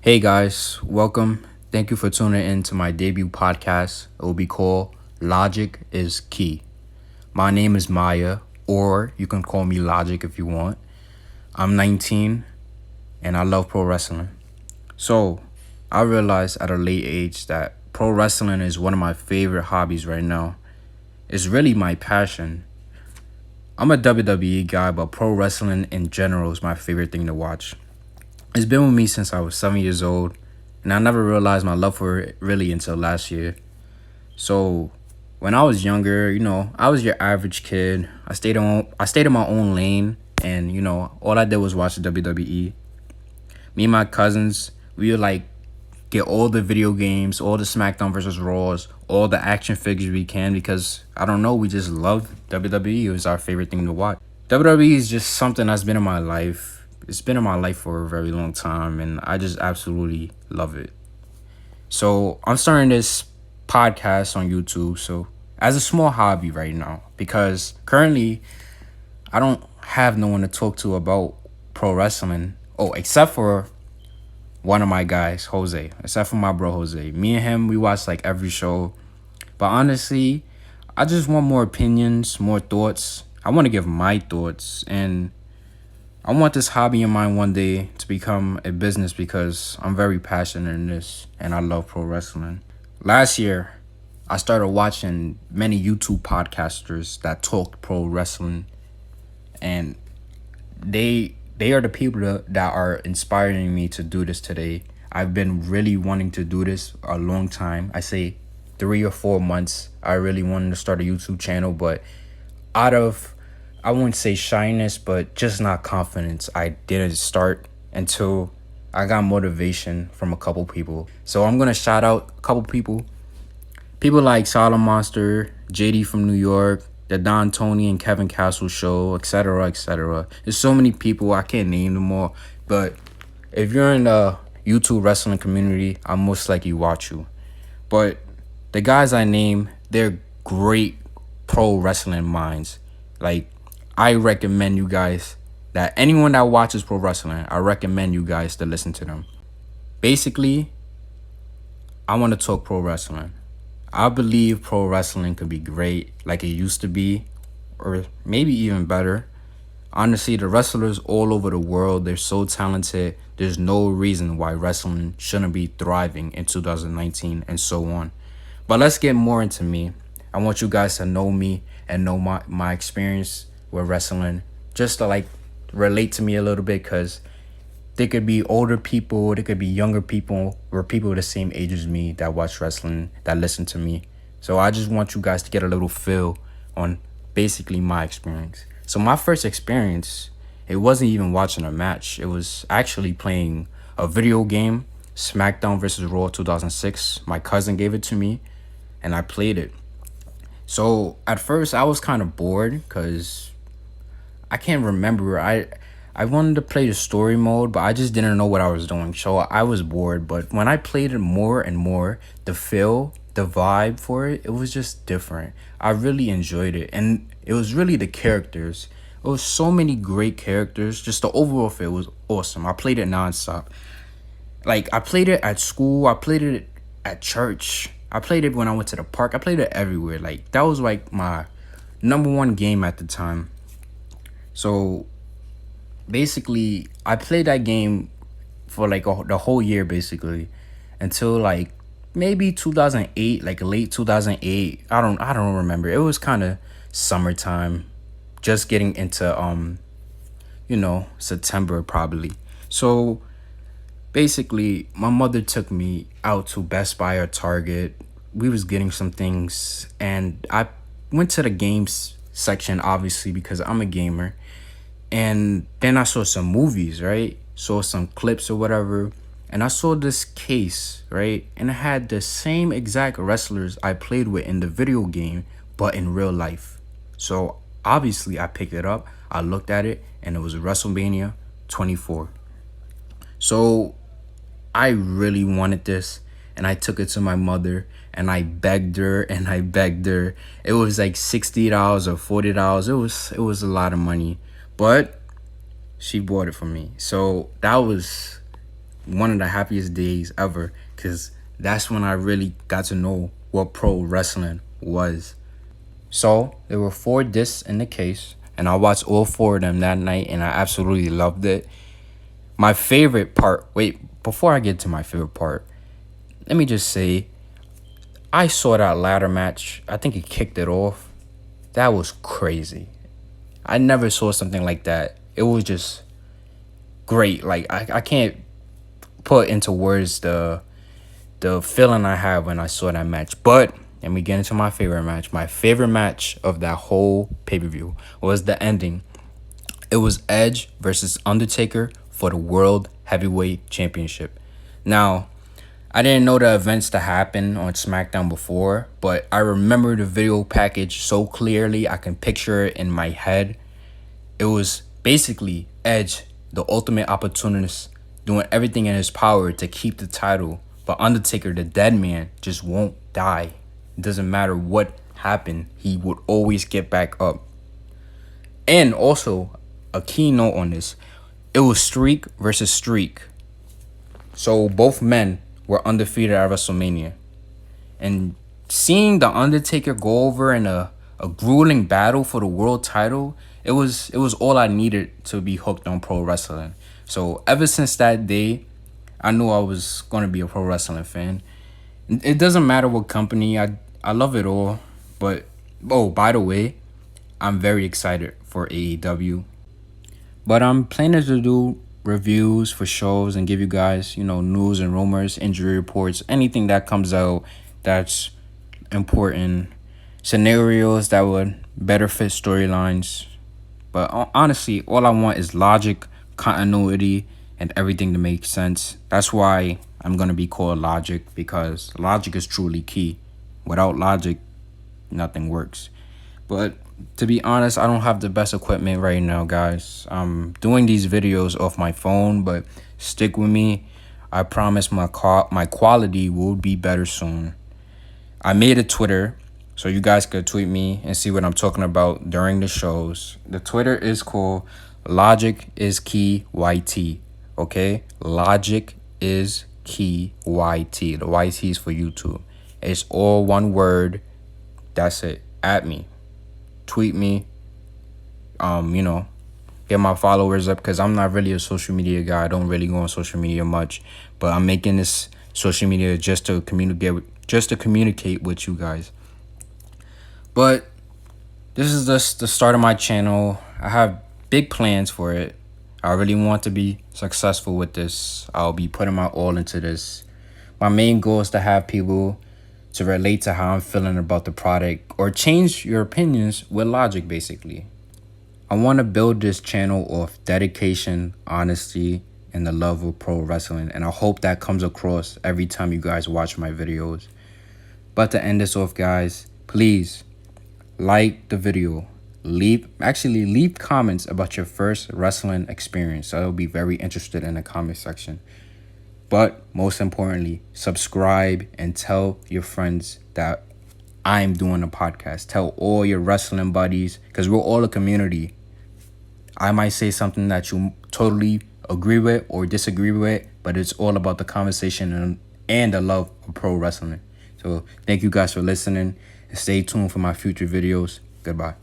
Hey guys, welcome. Thank you for tuning in to my debut podcast. It will be called Logic is Key. My name is Maya, or you can call me Logic if you want. I'm 19 and I love pro wrestling. So, I realized at a late age that pro wrestling is one of my favorite hobbies right now. It's really my passion. I'm a WWE guy, but pro wrestling in general is my favorite thing to watch. It's been with me since I was 7 years old, and I never realized my love for it really until last year. So, when I was younger, I was your average kid. I stayed in my own lane, and all I did was watch the WWE. Me and my cousins, we would like get all the video games, all the SmackDown versus Raws, all the action figures we can because I don't know, we just love WWE. It was our favorite thing to watch. WWE is just something that's been in my life. It's been in my life for a very long time, and I just absolutely love it. So I'm starting this podcast on YouTube. So as a small hobby right now, because currently I don't have no one to talk to about pro wrestling. Oh, except for one of my guys, Jose. Except for my bro Jose. Me and him, we watch like every show. But honestly, I just want more opinions, more thoughts. I want to give my thoughts, and I want this hobby of mine one day to become a business because I'm very passionate in this and I love pro wrestling. Last year, I started watching many YouTube podcasters that talk pro wrestling, and they are the people that are inspiring me to do this today. I've been really wanting to do this a long time. I say 3 or 4 months. I really wanted to start a YouTube channel, but out of, I wouldn't say shyness, but just not confidence, I didn't start until I got motivation from a couple people. So I'm gonna shout out a couple people. People like Solid Monster, JD from New York, the Don Tony and Kevin Castle show, etc., etc. There's so many people, I can't name them all, but if you're in the YouTube wrestling community, I most likely watch you. But the guys I name, they're great pro wrestling minds. Like, I recommend you guys that anyone that watches pro wrestling, I recommend you guys to listen to them. Basically, I want to talk pro wrestling. I believe pro wrestling could be great like it used to be, or maybe even better. Honestly, the wrestlers all over the world, they're so talented. There's no reason why wrestling shouldn't be thriving in 2019 and so on. But let's get more into me. I want you guys to know me and know my experience with wrestling, just to like relate to me a little bit, because they could be older people, they could be younger people, or people the same age as me that watch wrestling, that listen to me. So I just want you guys to get a little feel on basically my experience. So my first experience, it wasn't even watching a match. It was actually playing a video game, SmackDown versus Raw 2006. My cousin gave it to me, and I played it. So at first I was kind of bored because I can't remember. I wanted to play the story mode, but I just didn't know what I was doing. So I was bored. But when I played it more and more, the feel, the vibe for it, it was just different. I really enjoyed it. And it was really the characters. It was so many great characters. Just the overall feel was awesome. I played it nonstop. Like, I played it at school. I played it at church. I played it when I went to the park. I played it everywhere. Like, that was like my number one game at the time. So basically, I played that game for like the whole year basically until like maybe 2008, like late 2008. I don't remember. It was kind of summertime, just getting into September probably. So basically, my mother took me out to Best Buy or Target. We was getting some things, and I went to the games section obviously because I'm a gamer. And then I saw some movies, right? Saw some clips or whatever. And I saw this case, right? And it had the same exact wrestlers I played with in the video game, but in real life. So obviously I picked it up. I looked at it, and it was WrestleMania 24. So I really wanted this, and I took it to my mother, and I begged her and I begged her. It was like $60 or $40. It was a lot of money. But she bought it for me. So that was one of the happiest days ever, because that's when I really got to know what pro wrestling was. So there were 4 discs in the case, and I watched all 4 of them that night, and I absolutely loved it. My favorite part, wait, before I get to my favorite part, let me just say, I saw that ladder match. I think he kicked it off. That was crazy. I never saw something like that. It was just great. Like I can't put into words the feeling I had when I saw that match. But let me get into my favorite match. My favorite match of that whole pay-per-view was the ending. It was Edge versus Undertaker for the World Heavyweight Championship. Now, I didn't know the events that happened on SmackDown before, but I remember the video package so clearly. I can picture it in my head. It was basically Edge, the ultimate opportunist, doing everything in his power to keep the title. But Undertaker, the dead man, just won't die. It doesn't matter what happened, he would always get back up. And also, a key note on this, it was streak versus streak. So both men were undefeated at WrestleMania. And seeing The Undertaker go over in a grueling battle for the world title, it was all I needed to be hooked on pro wrestling. So ever since that day, I knew I was going to be a pro wrestling fan. It doesn't matter what company, I love it all. But, oh, by the way, I'm very excited for AEW. But I'm planning to do reviews for shows and give you guys, news and rumors, injury reports, anything that comes out that's important, scenarios that would better fit storylines. But honestly, all I want is logic, continuity, and everything to make sense. That's why I'm going to be called Logic, because logic is truly key. Without logic, nothing works. But to be honest, I don't have the best equipment right now, guys. I'm doing these videos off my phone, but stick with me. I promise my quality will be better soon. I made a Twitter, so you guys could tweet me and see what I'm talking about during the shows. The Twitter is called Logic is Key YT. Okay? Logic is Key YT. The YT is for YouTube. It's all one word. That's it. At me. Tweet me. Get my followers up, because I'm not really a social media guy. I don't really go on social media much. But I'm making this social media just to communicate with you guys. But this is just the start of my channel. I have big plans for it. I really want to be successful with this. I'll be putting my all into this. My main goal is to have people to relate to how I'm feeling about the product, or change your opinions with logic, basically. I want to build this channel off dedication, honesty, and the love of pro wrestling, and I hope that comes across every time you guys watch my videos. But to end this off, guys, please like the video. Leave comments about your first wrestling experience. I'll be very interested in the comment section. But most importantly, subscribe and tell your friends that I'm doing a podcast. Tell all your wrestling buddies, because we're all a community. I might say something that you totally agree with or disagree with, but it's all about the conversation and the love of pro wrestling. So thank you guys for listening, and stay tuned for my future videos. Goodbye.